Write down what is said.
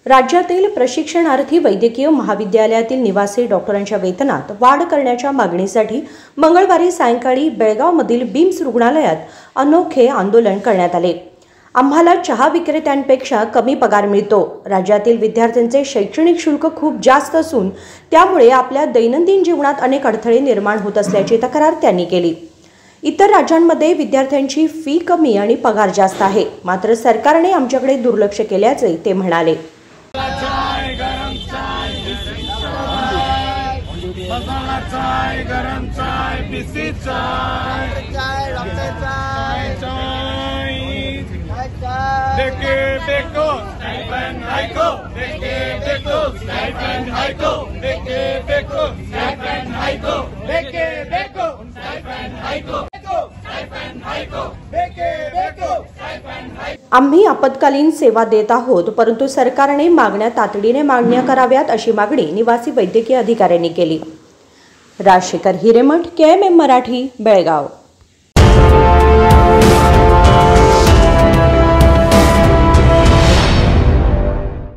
राज्यातील प्रशिक्षणार्थी वैद्यकीय महाविद्यालयातील निवासी डॉक्टरांच्या वेतनात वाढ करण्याच्या मागणीसाठी मंगळवारी सायंकाळी बेळगावमधील बिम्स रुग्णालयात अनोखे आंदोलन करण्यात आले। आम्हाला चहा विक्रेत्यांपेक्षा कमी पगार मिळतो। राज्यातील विद्यार्थ्यांचे शैक्षणिक शुल्क खूप जास्त असून त्यामुळे आपल्या दैनंदिन जीवनात अनेक अडथळे निर्माण होत असल्याची तक्रार त्यांनी केली। इतर राज्यांमध्ये विद्यार्थ्यांची फी कमी आणि पगार जास्त आहे, मात्र सरकारने आमच्याकडे दुर्लक्ष केल्याचे ते म्हणाले। आम्ही आपत्कालीन सेवा देत आहोत, परंतु सरकारने मागण्या तातडीने मान्य कराव्यात अशी मागणी निवासी वैद्यकीय अधिकाऱ्यांनी केली। राजशेखर हिरेमठ, KMM मराठी, बेळगाव।